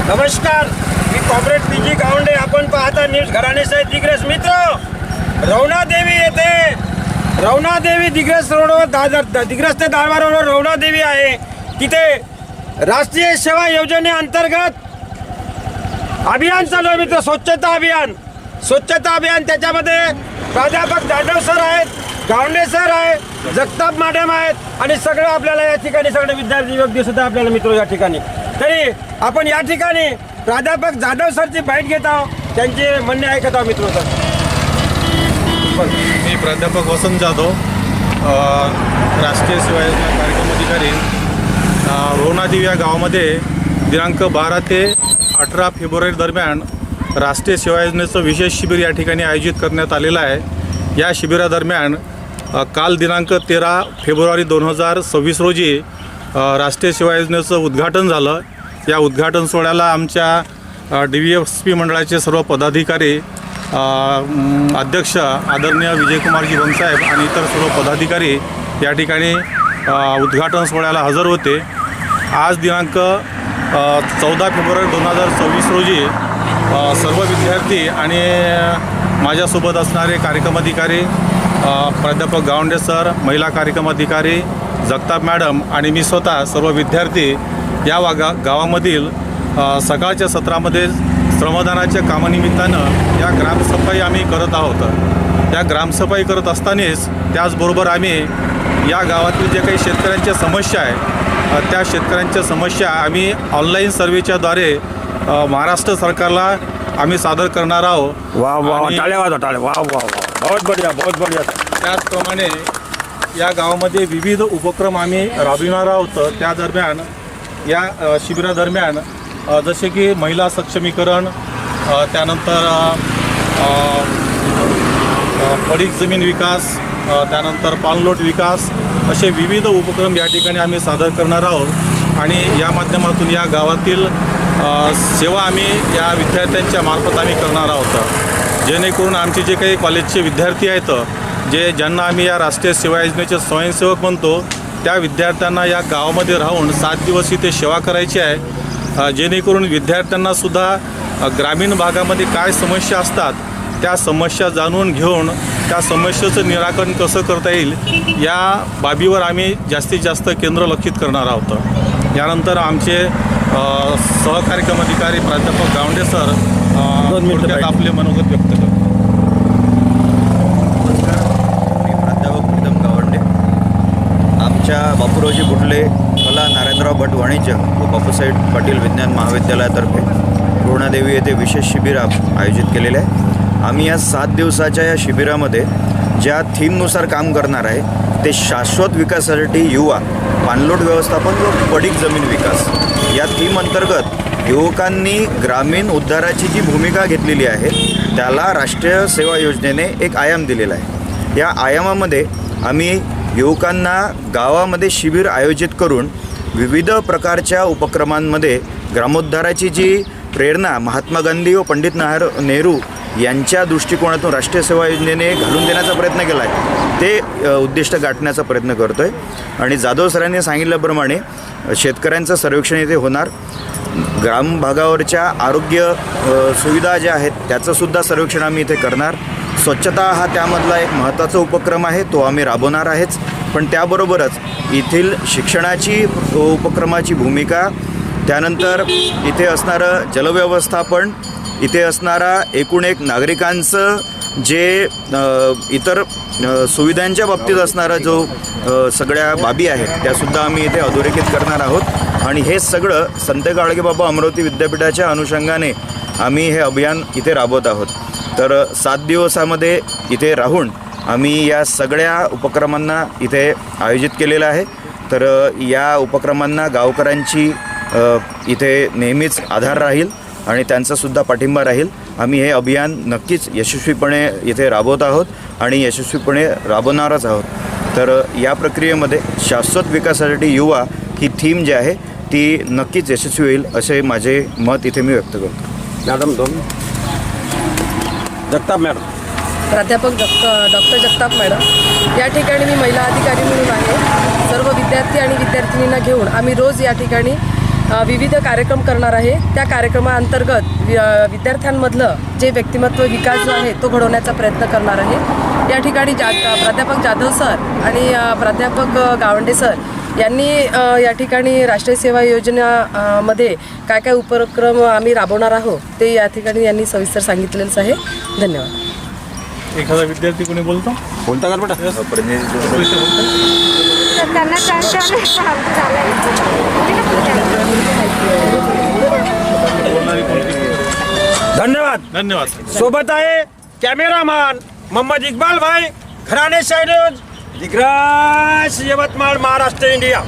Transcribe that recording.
नमस्कार, मी comrade PG Gawande. आपण पाहता न्यूज घराणेसह दिग्रस. मित्र, रवणादेवी येथे रवणादेवी दिग्रस रोडवर दिग्रस ते दारवा रोडवर रवणादेवी आहे. तिथे राष्ट्रीय सेवा योजनेअंतर्गत अभियान चालू आहे मित्र. स्वच्छता अभियान. त्याच्यामध्ये प्राध्यापक जाधव सर आहेत, गावंडे सर आहे, जगताप मॅडम आहेत आणि सगळं आपल्याला या ठिकाणी सगळे विद्यार्थी युवक सुद्धा आपल्याला मित्र या ठिकाणी. तरी आपण या ठिकाणी प्राध्यापक जाधव सरची बाईट घेत आहोत, त्यांचे म्हणणे ऐकत आहोत मित्र. सर, मी प्राध्यापक वसंत जाधव, राष्ट्रीय सेवा योजना कार्यक्रम अधिकारी, रवणादेवी या गावामध्ये दिनांक 12 ते 18 फेब्रुवारी दरम्यान राष्ट्रीय सेवा योजनेचं विशेष शिबिर या ठिकाणी आयोजित करण्यात आलेलं आहे. या शिबिरादरम्यान काल दिनांक 13 फेब्रुवारी 2026 रोजी राष्ट्रीय सेवा योजनेचं उद्घाटन झालं. या उद्घाटन सोहळ्याला आमच्या DVSP मंडळाचे सर्व पदाधिकारी, अध्यक्ष आदरणीय विजयकुमारजी बनसाहेब आणि इतर सर्व पदाधिकारी या ठिकाणी उद्घाटन सोहळ्याला हजर होते. आज दिनांक 14 फेब्रुवारी 2026 रोजी सर्व विद्यार्थी आणि माझ्यासोबत असणारे कार्यक्रम अधिकारी, प्राध्यापक गावंडे सर, महिला कार्यक्रम अधिकारी जगताप मॅडम आणि मी स्वतः सर्व विद्यार्थी या गावामधील सकाळच्या सत्रामध्ये श्रमदानाच्या कामानिमित्तानं या ग्रामसफाई आम्ही करत आहोत. या ग्रामसफाई करत असतानाच त्याचबरोबर आम्ही या गावातील जे काही शेतकऱ्यांच्या समस्या आहे त्या शेतकऱ्यांच्या समस्या आम्ही ऑनलाईन सर्वेच्याद्वारे महाराष्ट्र सरकारला आम्ही सादर करणार आहोत. बहुत बढिया. त्याचप्रमाणे या गावामध्ये विविध उपक्रम आम्ही राबविणार आहोत. त्या दरम्यान या शिबिरादरम्यान जसे की महिला सक्षमीकरण, त्यानंतर पडीक जमीन विकास, त्यानंतर पाणलोट विकास, असे विविध उपक्रम या ठिकाणी आम्ही सादर करणार आहोत. आणि या माध्यमातून या गावातील सेवा आम्ही या विद्यार्थ्यांच्या मार्फत आम्ही करणार आहोत. जेणेकरून आमचे जे काही कॉलेजचे विद्यार्थी आहेत, ज्यांना आम्ही या राष्ट्रीय सेवा योजनेचे स्वयंसेवक म्हणतो, त्या विद्यार्थ्यांना या गावामध्ये राहून 7 दिवस इथे सेवा करायची आहे. जेणेकरून विद्यार्थ्यांनासुद्धा ग्रामीण भागामध्ये काय समस्या असतात त्या समस्या जाणून घेऊन त्या समस्येचं निराकरण कसं करता येईल या बाबीवर आम्ही जास्तीत जास्त केंद्र लक्षित करणार आहोत. यानंतर आमचे सहकार्यक्रम अधिकारी प्राध्यापक गावंडे सर थोडक्यात आपले मनोगत व्यक्त करतात. आमच्या बापूरावजी बुडले कला नारायणराव भट वाणिज्य व बापूसाहेब पाटील विज्ञान महाविद्यालयातर्फे रवणादेवी येथे विशेष शिबिर आयोजित केलेले आहे. आम्ही या 7 दिवसाच्या या शिबिरामध्ये ज्या थीमनुसार काम करणार आहे ते शाश्वत विकासासाठी युवा, पाणलोट व्यवस्थापन व पडीक जमीन विकास या थीम अंतर्गत युवकांनी ग्रामीण उद्धाराची जी भूमिका घेतलेली आहे त्याला राष्ट्रीय सेवा योजनेने एक आयाम दिलेला आहे. या आयामामध्ये आम्ही युवकांना गावामध्ये शिबिर आयोजित करून विविध प्रकारच्या उपक्रमांमध्ये ग्रामोद्धाराची जी प्रेरणा महात्मा गांधी व पंडित नेहरू यांच्या दृष्टिकोनातून राष्ट्रीय सेवा योजनेने घालून देण्याचा प्रयत्न केला आहे ते उद्दिष्ट गाठण्याचा प्रयत्न करतो आहे. आणि जाधव सरांनी सांगितल्याप्रमाणे शेतकऱ्यांचं सर्वेक्षण इथे होणार, ग्राम भागावरच्या आरोग्य सुविधा ज्या आहेत त्याचंसुद्धा सर्वेक्षण आम्ही इथे करणार. स्वच्छता हा त्यामधला एक महत्त्वाचा उपक्रम आहे, तो आम्ही राबवणार आहेच. पण त्याबरोबरच येथील शिक्षणाची उपक्रमाची भूमिका, त्यानंतर इथे असणारं जलव्यवस्थापन, इथे असणारा एकूण एक नागरिकांचं जे इतर सुविधांच्या बाबतीत असणारा जो सगळ्या बाबी आहेत त्यासुद्धा आम्ही इथे अधोरेखित करणार आहोत. आणि हे सगळं संत गाडगेबाबा अमरावती विद्यापीठाच्या अनुषंगाने आम्ही हे अभियान इथे राबवत आहोत. तर 7 दिवसामध्ये इथे राहून आम्ही या सगळ्या उपक्रमांना इथे आयोजित केलेलं आहे. तर या उपक्रमांना गावकऱ्यांची इथे नेहमीच आधार राहील आणि त्यांचासुद्धा पाठिंबा राहील. आम्ही हे अभियान नक्कीच यशस्वीपणे इथे राबवत आहोत आणि यशस्वीपणे राबवणारच आहोत. तर या प्रक्रियेमध्ये शाश्वत विकासासाठी युवा ही थीम जी आहे ती नक्कीच यशस्वी होईल असे माझे मत इथे मी व्यक्त करतो. Madam Jagtap madam. प्राध्यापक डॉक्टर जगताप मॅडम. या ठिकाणी मी महिला अधिकारी म्हणून आहे. सर्व विद्यार्थी आणि विद्यार्थिनींना घेऊन आम्ही रोज या ठिकाणी विविध कार्यक्रम करणार आहे. त्या कार्यक्रमाअंतर्गत विद्यार्थ्यांमधलं जे व्यक्तिमत्व विकास जो आहे तो घडवण्याचा प्रयत्न करणार आहे. या ठिकाणी प्राध्यापक जाधव सर आणि प्राध्यापक गावंडे सर यांनी या ठिकाणी राष्ट्रीय सेवा योजना मध्ये काय काय उपक्रम आम्ही राबवणार आहोत ते या ठिकाणी यांनी सविस्तर सांगितलेलंच आहे. धन्यवाद. एखादा विद्यार्थी कोणी बोलतो बोलता का बेटा? त्यांना धन्यवाद. धन्यवाद. सोबत आहे कॅमेरामॅन मोहम्मद इक्बाल भाई, घराणे साइड दिग्रस, यवतमाळ, महाराष्ट्र, इंडिया.